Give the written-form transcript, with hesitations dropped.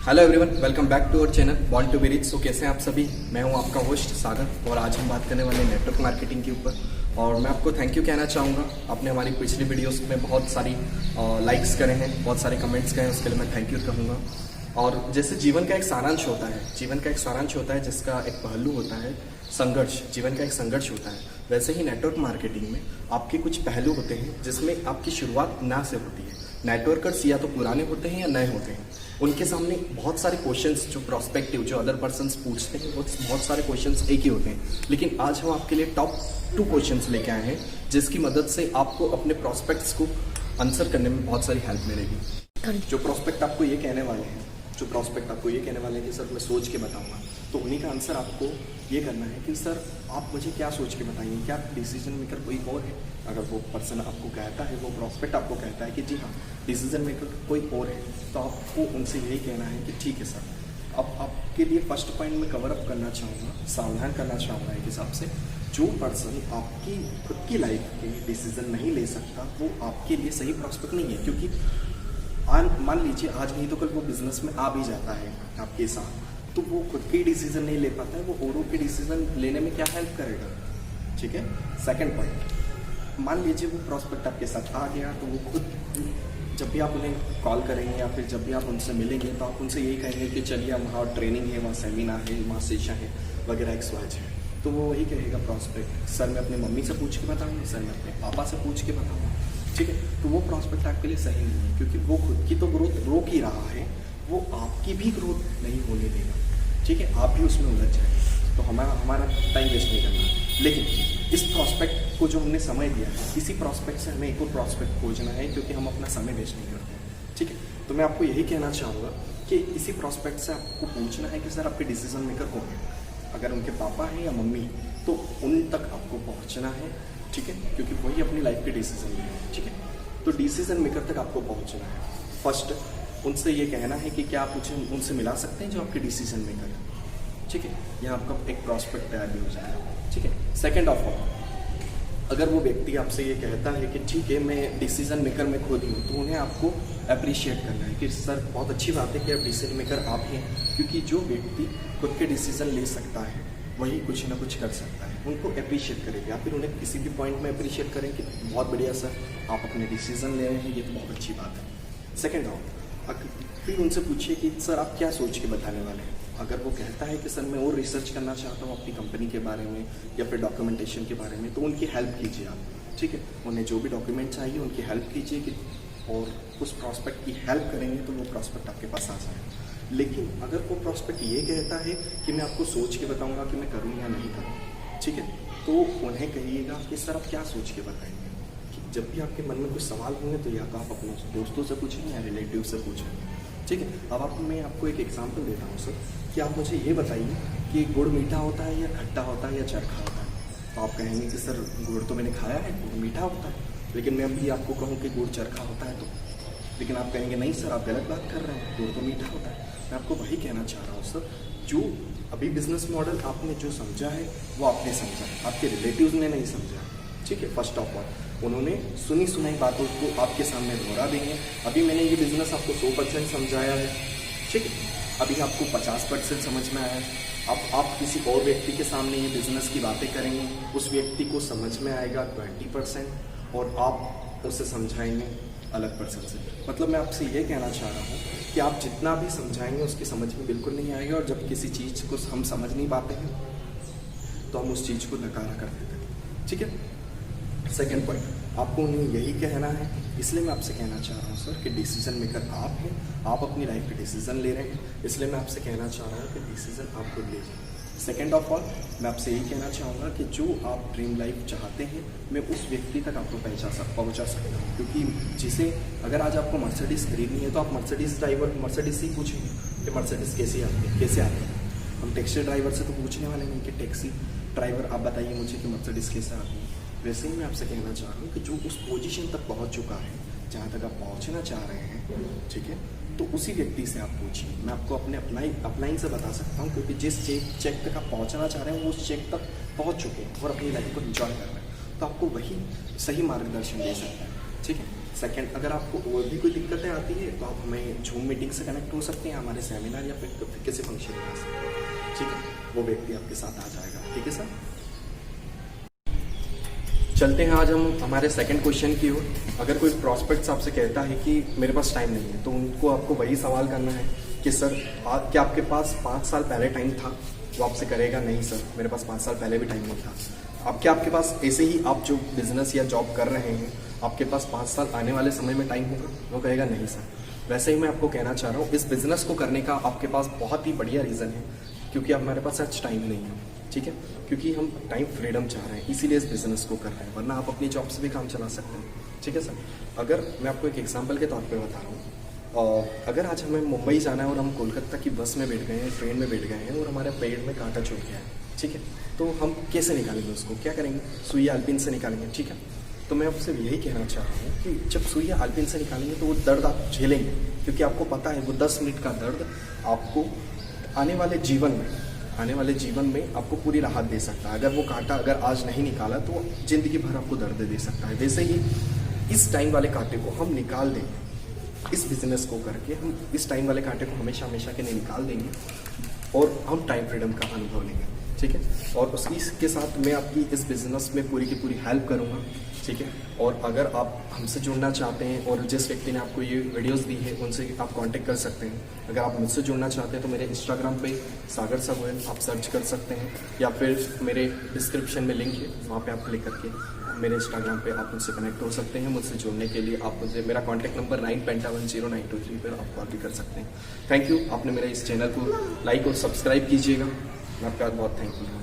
Hello everyone, welcome back to our channel born to be rich. So कैसे हैं आप सभी। मैं हूं आपका होस्ट सागर और आज हम बात करने वाले हैं नेटवर्क मार्केटिंग के ऊपर। और मैं आपको थैंक यू कहना चाहूँगा। आपने हमारी पिछली वीडियोस में बहुत सारी लाइक्स करे हैं, बहुत सारे कमेंट्स करे हैं, उसके लिए मैं थैंक यू कहूँगा। और जैसे जीवन का एक सारांश होता है, जिसका एक पहलू होता है संघर्ष, जीवन का एक संघर्ष होता है, वैसे ही नेटवर्क मार्केटिंग में आपके कुछ पहलू होते हैं जिसमें आपकी शुरुआत ना से होती है। नेटवर्कर्स या तो पुराने होते हैं या नए होते हैं, उनके सामने बहुत सारे क्वेश्चंस जो प्रोस्पेक्टिव जो अदर पर्सन्स पूछते हैं वो बहुत सारे क्वेश्चंस एक ही होते हैं। लेकिन आज हम आपके लिए टॉप 2 क्वेश्चंस लेके आए हैं जिसकी मदद से आपको अपने प्रोस्पेक्ट्स को आंसर करने में बहुत सारी हेल्प मिलेगी। जो प्रोस्पेक्ट आपको ये कहने वाले हैं कि सर मैं सोच के बताऊंगा, तो उन्हीं का आंसर आपको ये करना है कि सर आप मुझे क्या सोच के बताएंगे, क्या डिसीजन मेकर कोई और है। अगर वो पर्सन आपको कहता है, वो प्रोस्पेक्ट आपको कहता है कि जी हाँ डिसीजन मेकर कोई और है, तो आपको उनसे यही कहना है कि ठीक है सर। अब आपके लिए फर्स्ट पॉइंट में कवर अप करना चाहूँगा, सावधान करना चाहूँगा एक हिसाब से। जो पर्सन आपकी खुद की लाइफ के डिसीजन नहीं ले सकता वो आपके लिए सही प्रोस्पेक्ट नहीं है। क्योंकि मान लीजिए आज नहीं तो कल वो बिजनेस में आ भी जाता है आपके साथ, तो वो खुद के डिसीजन नहीं ले पाता है, वो औरों के डिसीजन लेने में क्या हेल्प करेगा। ठीक है। सेकंड पॉइंट, मान लीजिए वो प्रोस्पेक्ट आपके साथ आ गया, तो वो खुद जब भी आप उन्हें कॉल करेंगे या फिर जब भी आप उनसे मिलेंगे तो आप उनसे यही कहेंगे कि चलिए वहाँ ट्रेनिंग है, वहाँ सेमिनार है, वहाँ सेशन है वगैरह XYZ है। तो वो वही कहेगा प्रोस्पेक्ट, सर मैं अपनी मम्मी से पूछ के बताऊँगा, सर मैं अपने पापा से पूछ के बताऊँगा। ठीक है। तो वो प्रोस्पेक्ट आपके लिए सही नहीं है, क्योंकि वो खुद की तो ग्रोथ रोक ही रहा है, वो आपकी भी ग्रोथ नहीं होने देगा। ठीक है। आप भी उसमें उलझ जाएंगे, तो हमारा टाइम वेस्ट नहीं करना। लेकिन इस प्रोस्पेक्ट को जो हमने समय दिया है, इसी प्रोस्पेक्ट से हमें एक और प्रोस्पेक्ट खोजना है, क्योंकि हम अपना समय वेस्ट नहीं करते हैं। ठीक है। तो मैं आपको यही कहना चाहूँगा कि इसी प्रोस्पेक्ट से आपको पूछना है कि सर आपके डिसीजन मेकर कौन है। अगर उनके पापा हैं या मम्मी, तो उन तक आपको पहुँचना है। ठीक है। क्योंकि वही अपनी लाइफ के डिसीजन ले रहे हैं। ठीक है। तो डिसीजन मेकर तक आपको पहुँचना है। फर्स्ट उनसे ये कहना है कि क्या आप उनसे मिला सकते हैं जो आपके डिसीजन मेकर है। ठीक है। यहाँ आपका एक प्रोस्पेक्ट तैयार भी हो जाएगा। ठीक है। सेकंड ऑफ ऑल, अगर वो व्यक्ति आपसे ये कहता है कि ठीक है मैं डिसीजन मेकर में खुद ही हूँ, तो उन्हें आपको अप्रिशिएट करना है कि सर बहुत अच्छी बात है कि आप डिसीजन मेकर आप ही हैं। क्योंकि जो व्यक्ति खुद के डिसीजन ले सकता है वही कुछ ना कुछ कर सकता है। उनको अप्रिशिएट करें या फिर उन्हें किसी भी पॉइंट में अप्रिशिएट करें कि बहुत बढ़िया सर आप अपने डिसीजन ले रहे हैं, ये तो बहुत अच्छी बात है। सेकेंड ऑफ, फिर उनसे पूछिए कि सर आप क्या सोच के बताने वाले हैं। अगर वो कहता है कि सर मैं और रिसर्च करना चाहता हूँ अपनी कंपनी के बारे में या फिर डॉक्यूमेंटेशन के बारे में, तो उनकी हेल्प कीजिए आप। ठीक है। उन्हें जो भी डॉक्यूमेंट चाहिए उनकी हेल्प कीजिए कि और उस प्रॉस्पेक्ट की हेल्प करेंगे तो वो प्रॉस्पेक्ट आपके पास आ जाए। लेकिन अगर वो प्रॉस्पेक्ट ये कहता है कि मैं आपको सोच के बताऊँगा कि मैं करूँ या नहीं करूँ, ठीक है, तो उन्हें कहिएगा कि सर आप क्या सोच के बताएंगे। कि जब भी आपके मन में कुछ सवाल होंगे तो या तो आप अपने दोस्तों से पूछेंगे या रिलेटिव से पूछेंगे। ठीक है। अब मैं आपको एक एग्जांपल देता हूँ सर, कि आप मुझे ये बताइए कि गुड़ मीठा होता है या खट्टा होता है या चरखा होता है। तो आप कहेंगे कि सर गुड़ तो मैंने खाया है, गुड़ मीठा होता है। लेकिन मैं अभी आपको कहूँ कि गुड़ चरखा होता है, तो लेकिन आप कहेंगे नहीं सर आप गलत बात कर रहे हैं, गुड़ तो मीठा होता है। मैं आपको वही कहना चाह रहा हूँ सर, जो अभी बिजनेस मॉडल आपने जो समझा है वो आपने समझा, आपके रिलेटिव्स ने नहीं समझा। ठीक है। फर्स्ट ऑफ ऑल उन्होंने सुनी सुनाई बातों को आपके सामने दोहरा देंगे। अभी मैंने ये बिजनेस आपको 100% समझाया है। ठीक है। अभी आपको 50% समझ में आया है। अब आप किसी और व्यक्ति के सामने ये बिजनेस की बातें करेंगे, उस व्यक्ति को समझ में आएगा 20% और आप उसे समझाएंगे अलग पर्सन से। मतलब मैं आपसे ये कहना चाह रहा हूँ कि आप जितना भी समझाएंगे उसकी समझ में बिल्कुल नहीं आएगा। और जब किसी चीज़ को हम समझ नहीं पाते हैं तो हम उस चीज़ को नकारा कर देते हैं। ठीक है। सेकेंड पॉइंट, आपको उन्हें यही कहना है। इसलिए मैं आपसे कहना चाह रहा हूँ सर कि डिसीजन मेकर आप हैं, आप अपनी लाइफ के डिसीजन ले रहे हैं, इसलिए मैं आपसे कहना चाह रहा हूँ कि डिसीजन आप खुद लीजिए। सेकेंड ऑफ ऑल, मैं आपसे यही कहना चाहूँगा कि जो आप ड्रीम लाइफ चाहते हैं मैं उस व्यक्ति तक आपको पहुँचा सकता हूँ। क्योंकि जिसे अगर आज आपको मर्सिडीज़ खरीदनी है तो आप मर्सिडीज़ से ही पूछेंगे कि मर्सिडीज़ कैसे आती है। हम टैक्सी ड्राइवर से तो पूछने वाले नहीं कि टैक्सी ड्राइवर आप बताइए मुझे कि मर्सिडीज़ कैसे आती है। वैसे ही मैं आपसे कहना चाह रहा हूँ कि जो उस पोजीशन तक पहुँच चुका है जहाँ तक आप पहुँचना चाह रहे हैं, ठीक है, तो उसी व्यक्ति से आप पूछिए। मैं आपको अपने अपलाइन से बता सकता हूँ, क्योंकि जिस चेक तक आप पहुँचना चाह रहे हैं वो उस चेक तक पहुँच चुके हैं और अपनी लाइफ को एंजॉय कर रहे हैं, तो आपको वही सही मार्गदर्शन दे सकता है। ठीक है। सेकंड, अगर आपको और भी कोई दिक्कतें आती है तो आप हमें जूम मीटिंग से कनेक्ट हो सकते हैं, हमारे सेमिनार या फिर किसी फंक्शन में आ सकते हैं, ठीक है। वो व्यक्ति आपके साथ आ जाएगा, ठीक है सर। चलते हैं आज हम हमारे सेकंड क्वेश्चन की ओर। अगर कोई प्रॉस्पेक्ट्स आपसे कहता है कि मेरे पास टाइम नहीं है, तो उनको आपको वही सवाल करना है कि सर क्या आपके पास 5 साल पहले टाइम था? वो आपसे करेगा नहीं सर, मेरे पास 5 साल पहले भी टाइम नहीं था। अब क्या आपके पास ऐसे ही आप जो बिजनेस या जॉब कर रहे हैं, आपके पास 5 साल आने वाले समय में टाइम होगा? वो कहेगा नहीं सर। वैसे ही मैं आपको कहना चाह रहा हूँ, इस बिजनेस को करने का आपके पास बहुत ही बढ़िया रीज़न है, क्योंकि अब हमारे पास आज टाइम नहीं है, ठीक है। क्योंकि हम टाइम फ्रीडम चाह रहे हैं, इसीलिए इस बिजनेस को कर रहे हैं, वरना आप अपनी जॉब से भी काम चला सकते हैं, ठीक है सर। अगर मैं आपको एक एग्जांपल के तौर पे बता रहा हूँ, और अगर आज हमें मुंबई जाना है और हम कोलकाता की बस में बैठ गए हैं, ट्रेन में बैठ गए हैं और हमारे पेड़ में कांटा चुभ गया है, ठीक है, तो हम कैसे निकालेंगे उसको? क्या करेंगे? सुई आलपिन से निकालेंगे, ठीक है। तो मैं आपसे यही कहना चाह रहा हूँ कि जब सुई आलपिन से निकालेंगे तो वो दर्द आप झेलेंगे, क्योंकि आपको पता है वो 10 मिनट का दर्द आपको आने वाले जीवन में आपको पूरी राहत दे सकता है। अगर वो कांटा अगर आज नहीं निकाला तो जिंदगी भर आपको दर्द दे सकता है। वैसे ही इस टाइम वाले कांटे को हम निकाल देंगे, इस बिजनेस को करके हम इस टाइम वाले कांटे को हमेशा हमेशा के लिए निकाल देंगे और हम टाइम फ्रीडम का अनुभव लेंगे, ठीक है। और उसकी के साथ मैं आपकी इस बिज़नेस में पूरी की पूरी हेल्प करूँगा, ठीक है। और अगर आप हमसे जुड़ना चाहते हैं और जिस व्यक्ति ने आपको ये वीडियोस दी है उनसे आप कांटेक्ट कर सकते हैं। अगर आप मुझसे जुड़ना चाहते हैं तो मेरे इंस्टाग्राम पे सागर सा गोयल आप सर्च कर सकते हैं, या फिर मेरे डिस्क्रिप्शन में लिंक है, वहाँ पे आप क्लिक करके मेरे इंस्टाग्राम पे आप मुझसे कनेक्ट हो सकते हैं। मुझसे जुड़ने के लिए आप मुझे मेरा कॉन्टैक्ट नंबर 9510923923 पर आप कॉल भी कर सकते हैं। थैंक यू, आपने मेरे इस चैनल को लाइक और सब्सक्राइब कीजिएगा। मैं आपका बहुत थैंक यू।